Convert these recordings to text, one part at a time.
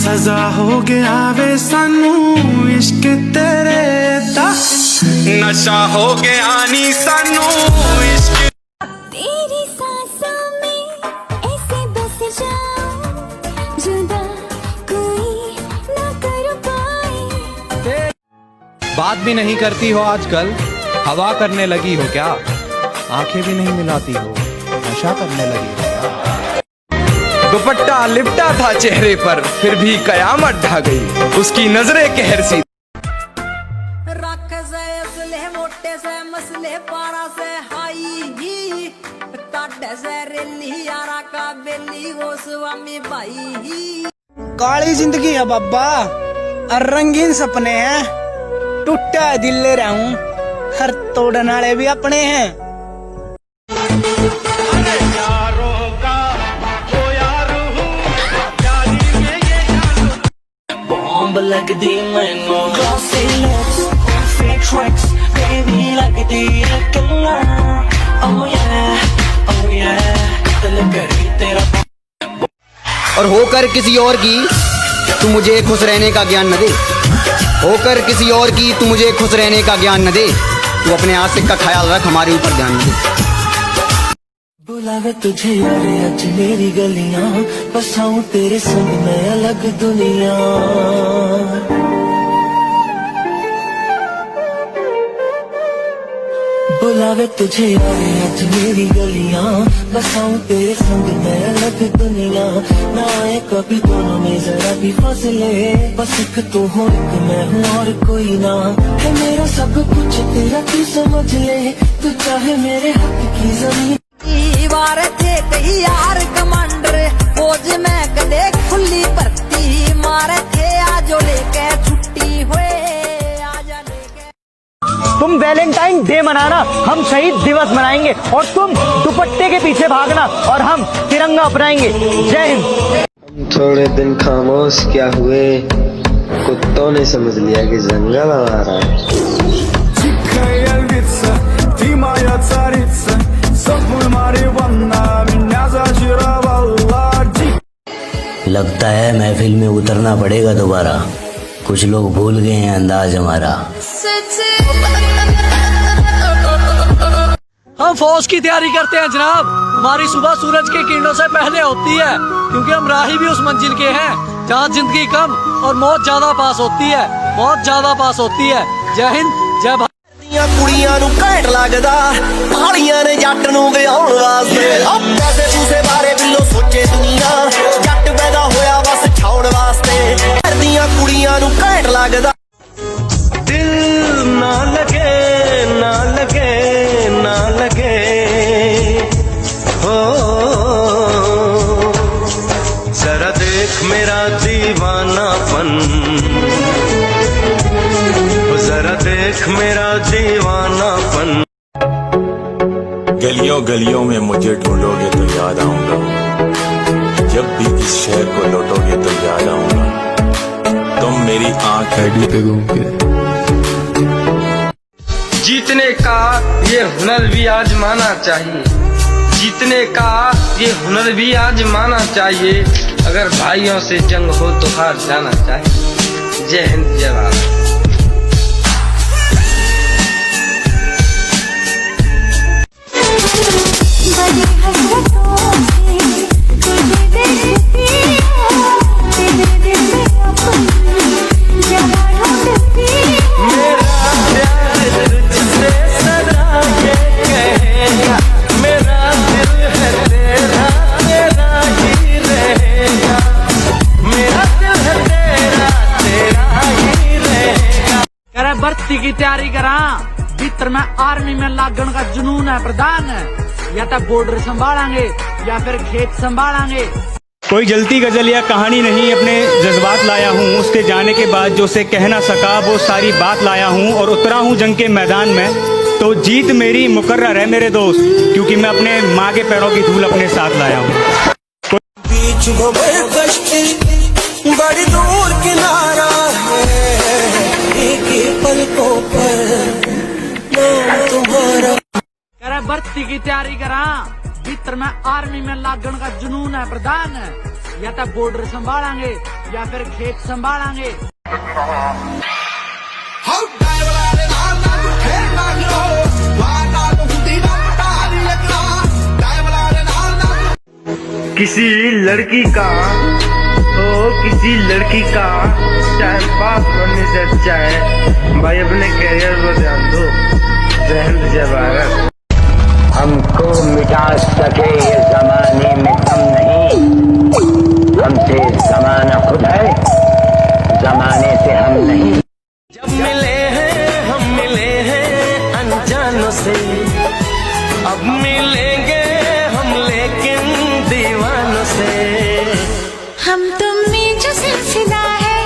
सजा हो गया वे सानू इश्क तेरे दा, नशा हो गया नी सानू इश्क। तेरी सांसों में ऐसे बस जाऊं, जुदा कोई ना कर पाए। बात भी नहीं करती हो आजकल, हवा करने लगी हो क्या? आंखें भी नहीं मिलाती हो, नशा करने लगी हो क्या? दुपट्टा लिपटा था चेहरे पर, फिर भी कयामत ढा गई, उसकी नजरें कहर सी। रख से असले मोटे से मसले पारा से हाई ताटे से रेली यारा का बेली वो स्वामी भाई। काली जिंदगी है बाबा और रंगीन सपने हैं, टूटा दिल ले रहा हूँ, हर तोड़ने वाले भी अपने हैं। लगदी मैनू glossy lips, perfect tricks, baby लगदी है killer, oh yeah, दिल करी तेरा। और होकर किसी और की तू मुझे खुश रहने का ज्ञान न दे, होकर किसी और की तू मुझे खुश रहने का ज्ञान न दे, तू अपने आशिक का ख्याल रख, हमारे ऊपर ध्यान न दे। बुलावे तुझे यार आज मेरी गलियां, बसाऊं तेरे संग मैं अलग दुनिया। बुलावे तुझे यार आज मेरी गलियां, बसाऊं तेरे संग मैं अलग दुनिया। ना आए कभी दोनों में जरा भी फासले, बस एक तू हो एक मैं हूँ और कोई ना है, मेरा सब कुछ तेरा तू समझ ले, तू चाहे मेरे हक की जमीन। वारे थे कई यार कमांडर, फौज में कदे खुली भर्ती, मारे थे आज लेके छुट्टी हुए आजा लेके। तुम वैलेंटाइन डे मनाना, हम शहीद दिवस मनाएंगे, और तुम दुपट्टे के पीछे भागना और हम तिरंगा अपनाएंगे। जय हिंद। थोड़े दिन खामोश क्या हुए, कुत्तों ने समझ लिया कि जंगल हमारा है। लगता है महफिल में उतरना पड़ेगा दोबारा, कुछ लोग भूल गए हैं अंदाज हमारा। हम फौज की तैयारी करते हैं जनाब, हमारी सुबह सूरज की किरणों से पहले होती है, क्योंकि हम राही भी उस मंजिल के हैं जहाँ जिंदगी कम और मौत ज्यादा पास होती है, बहुत ज्यादा पास होती है। जय हिंद, जय भारत। कुड़ियां नू घैंट लगदा, हालियां ने जट नू विआउण वास्ते, पैसे पूसे बारे बिल्लो सोचे दुनिया, जट पैदा होया बस छाउण वास्ते। करदियां कुड़ियां नू घैंट लगदा, दिल ना लगे ना लगे ना लगे हो, जरा देख मेरा दीवानापन, जरा देख मेरा दीवानापन। गलियों गलियों में मुझे ढूंढोगे तो याद आऊंगा, जब भी इस शहर को लौटोगे तो याद आऊंगा, तुम मेरी आंख है। जीतने का ये हुनर भी आजमाना चाहिए, जीतने का ये हुनर भी आजमाना चाहिए, अगर भाइयों से जंग हो तो हार जाना चाहिए। जय हिंद, जय भारत। भर्ती की तैयारी करा, भीतर में आर्मी में लागण का जुनून है प्रधान, या तो बॉर्डर संभालेंगे या फिर खेत संभालेंगे। कोई जलती गजल या कहानी नहीं, अपने जज्बात लाया हूँ, उसके जाने के बाद जो से कह ना सका वो सारी बात लाया हूँ, और उतरा हूँ जंग के मैदान में, तो जीत मेरी मुकर्रर है मेरे दोस्त, क्योंकि मैं अपने माँ के पैरों की धूल अपने साथ लाया हूँ। बीच बड़ी दूर किनारा है, एक पलकों पर नाम तुम्हारा। करे भर्ती की तैयारी करा, भीतर में आर्मी में लागण का जुनून है प्रधान, या तो बॉर्डर संभालेंगे या फिर खेत संभालेंगे। किसी लड़की का किसी लड़की का टाइम पास बनने से अच्छा है भाई अपने करियर पर ध्यान दो। जय हिंद जय भारत। हमको मिटा सके ये जमाने में दम नहीं, हमसे जमाना खुद है, जमाने से हम नहीं। जब मिले हैं हम मिले हैं अनजानों से, अब मिलेंगे हम लेकिन दीवानों से। हम तुम में जो सिलसिला है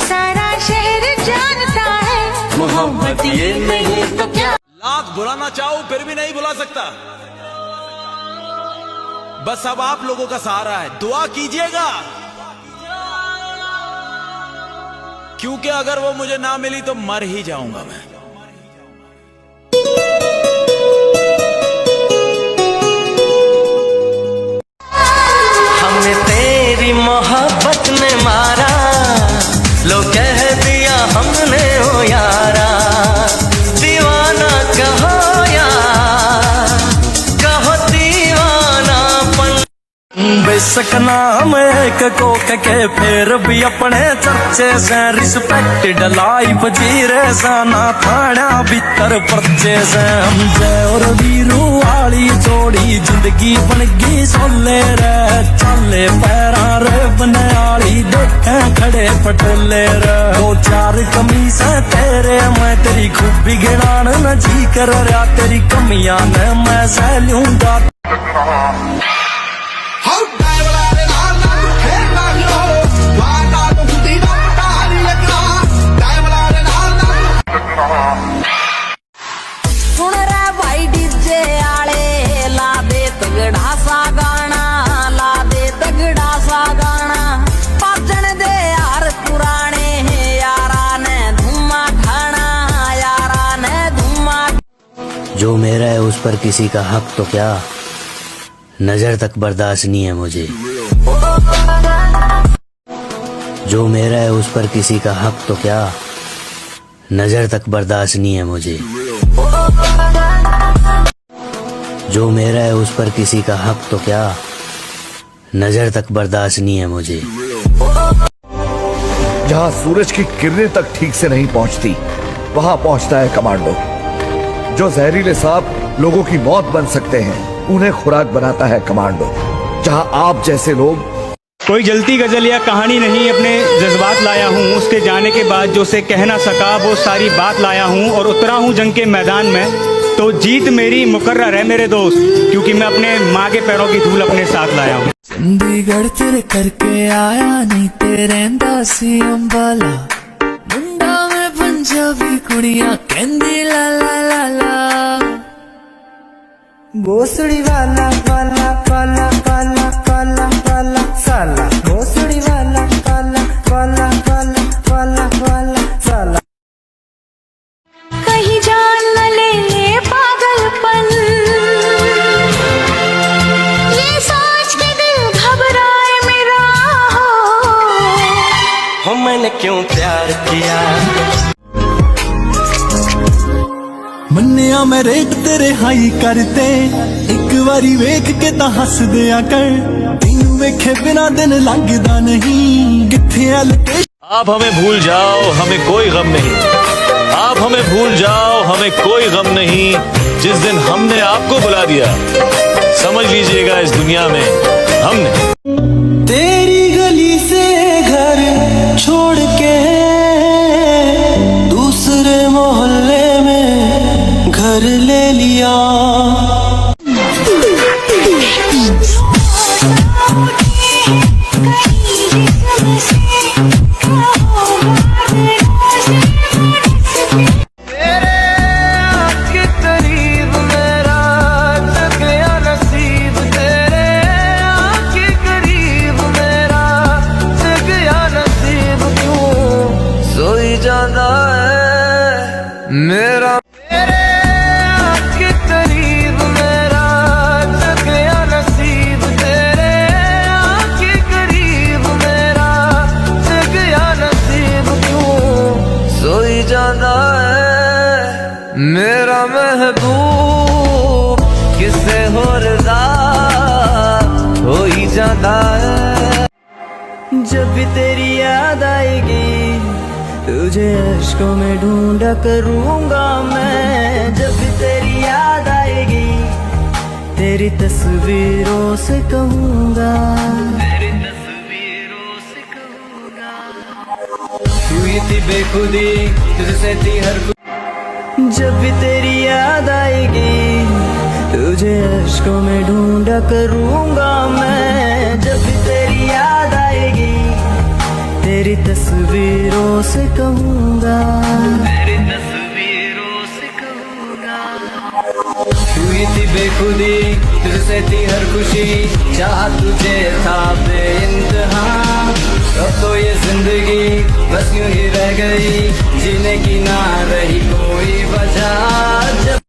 सारा शहर जानता है, मोहब्बत ये नहीं तो क्या। लाख बुलाना चाहूं फिर भी नहीं बुला सकता। बस अब आप लोगों का सहारा है, दुआ कीजिएगा, क्योंकि अगर वो मुझे ना मिली तो मर ही जाऊंगा मैं। हमने तेरी मोहब्बत में मारा, लो कह दिया हमने ओ यारा। दीवाना कहो यार, कहो दीवानापन। बेशक नाम एक को के फिर भी अपने चर्चे से रिस्पेक्टेड लाइफ जी रहे साना थाना भीतर पर्चे से। हम जय और वीरू वाली जोड़ी जिंदगी बन गई सोले रे, चले पैरा रे बने आली देखे खड़े पटोले रे। दो चार कमीज है तेरे मैं तेरी खूबी गिनान न जी कर रहा, तेरी कमियां ने मैं सह लूंगा। सुन रे भाई डीजे आले, ला दे तगड़ा सा गाना, ला दे तगड़ा सा गाना। पाचन दे यार पुराने यारा ने धुमा खाना, यारा ने धुमा। जो मेरा है उस पर किसी का हक तो क्या, नजर तक बर्दाश्त नहीं है मुझे। जो मेरा है उस पर किसी का हक तो क्या, नजर तक बर्दाश्त नहीं है मुझे। जो मेरा है उस पर किसी का हक तो क्या, नजर तक बर्दाश्त नहीं है मुझे। जहाँ सूरज की किरणें तक ठीक से नहीं पहुँचती वहाँ पहुँचता है कमांडो। जो जहरीले सांप लोगों की मौत बन सकते हैं उन्हें खुराक बनाता है कमांडो। जहाँ आप जैसे लोग कोई जलती गजल या कहानी नहीं, अपने जज्बात लाया हूँ। उसके जाने के बाद जो उसे कह ना सका वो सारी बात लाया हूँ, और उतरा हूँ जंग के मैदान में। तो जीत मेरी मुकर्रर है मेरे दोस्त, क्योंकि मैं अपने माँ के पैरों की धूल अपने साथ लाया हूँ। चंडीगढ़ तेरे करके आया नहीं तेरे दासी अंबाला, मुंडा में पंजाबी कुड़ियां कहंदी ला ला ला ला। भोसड़ी वाला वाला वाला वाला वाला वाला साला, भोसड़ी वाला वाला वाला वाला वाला वाला साला। कहीं जान न ले ले पागलपन, ये सोच के दिल घबराए मेरा हो मैंने क्यों प्यार किया। मन्निया मैं रेट तेरे हाई करते, एक बारी वेख के ता हस दिया कर। तेनू वेखे बिना दिन लगदा नहीं, किथे आप हमें भूल जाओ हमें कोई गम नहीं, आप हमें भूल जाओ हमें कोई गम नहीं। जिस दिन हमने आपको बुला दिया समझ लीजिएगा इस दुनिया में हमने। तेरी गली से घर छोड़ के दूसरे मोहल्ले में घर ले लिया। तेरे जब भी तेरी याद आएगी तुझे अश्कों में ढूंढा करूंगा मैं। जब भी तेरी याद आएगी तेरी तस्वीरों से कहूंगा, तेरी तस्वीरों से कहूंगा। हुई थी बेखुदी तुझसे थी हर जब भी तेरी याद आएगी तुझे अश्कों में ढूंढा करूंगा मैं। जब भी तेरी याद आएगी तेरी तस्वीरों से कहूंगा, तेरी तस्वीरों से कहूंगा। हुई थी बेखुदी तुझसे थी हर खुशी, चाह तुझे था बेइंतहा। अब तो ये जिंदगी बस यूं ही रह गई, जीने की ना रही कोई वजह। जब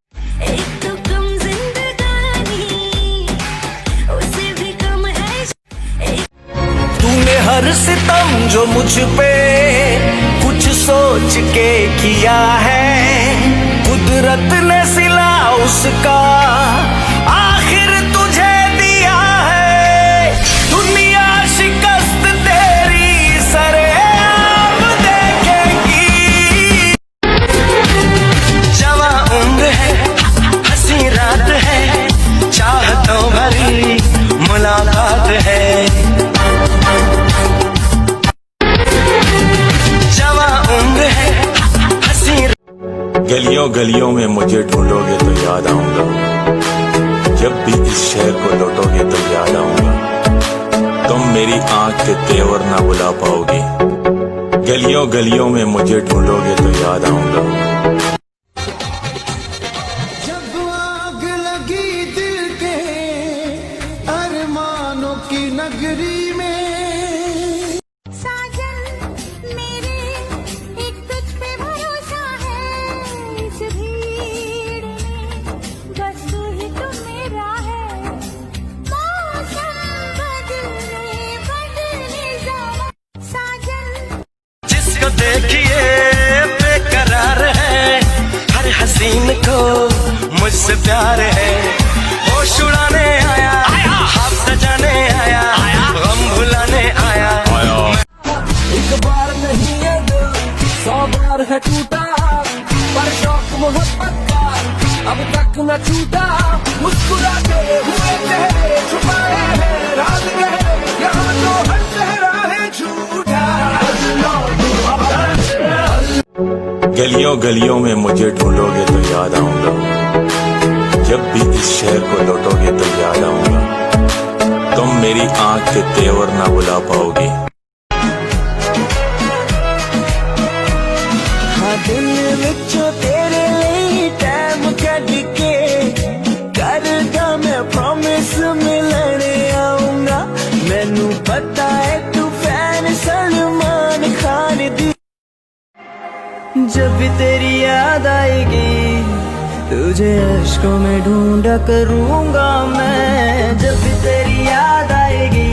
तूने हर सितम जो मुझ पे कुछ सोच के किया है, कुदरत ने सिला उसका आखिर तुझे दिया है। दुनिया शिकस्त तेरी सरेआम देखेगी। जवां उम्र है हंसी रात है, चाहतों भरी मुलाकात है। गलियों गलियों में मुझे ढूंढोगे तो याद आऊंगा, जब भी इस शहर को लौटोगे तो याद आऊंगा। तुम मेरी आंख के तेवर ना बुला पाओगे, गलियों गलियों में मुझे ढूंढोगे तो याद आऊंगा। जब आग लगी दिल के अरमानों की नगरी में, देखिए बेकरार है, हर हसीन को मुझसे प्यार है। होश उड़ाने आया, ख्वाब सजाने आया, गम भुलाने आया। एक बार नहीं है दिल 100 बार है टूटा, पर शौक मोहब्बत का अब तक न छूटा। मुस्कुराते हुए चेहरे छुपाए हैं राज गए, यहाँ तो हर चेहरा है झूठा। गलियों गलियों में मुझे ढूंढोगे तो याद आऊंगा, जब भी इस शहर को लौटोगे तो याद आऊंगा। तुम मेरी आंख के तेवर ना बुला पाओगे। हाँ दिल विचों तेरे लिए टाइम कट के करदा मैं प्रॉमिस मिलने आऊंगा। मैनू पता है तू फैन सलमान खान दी। जब भी तेरी याद आएगी तुझे अश्कों में ढूंढा करूंगा मैं। जब भी तेरी याद आएगी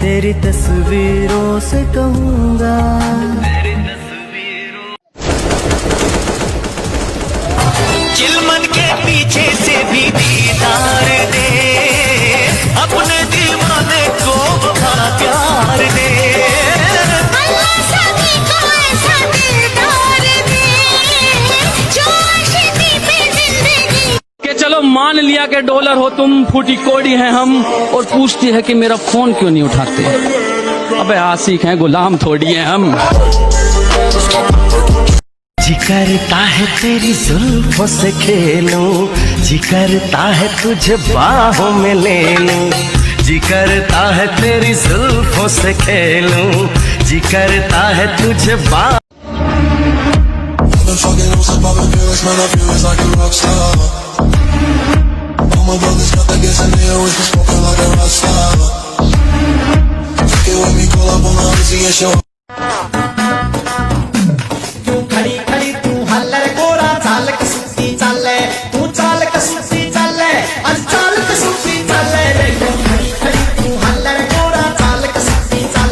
तेरी तस्वीरों से कहूंगा, तेरी तस्वीरों। चिलमन के पीछे से भी दीदार दे, अपने दीवाने को प्यार दे। चलो मान लिया कि डॉलर हो तुम, फूटी कोड़ी हैं हम, और पूछती है कि मेरा फोन क्यों नहीं उठाते। अबे आशिक हैं, गुलाम थोड़ी हैं हम। जी करता है तेरी जुल्फों से खेलूं, जी करता है तुझे बाहों में ले लूं। जी करता है तेरी जुल्फों से खेलूं, जी करता है तुझे my brothers got that gas and they always been smoking like a rock star. Fuck it with me, call up on the Uzi and show.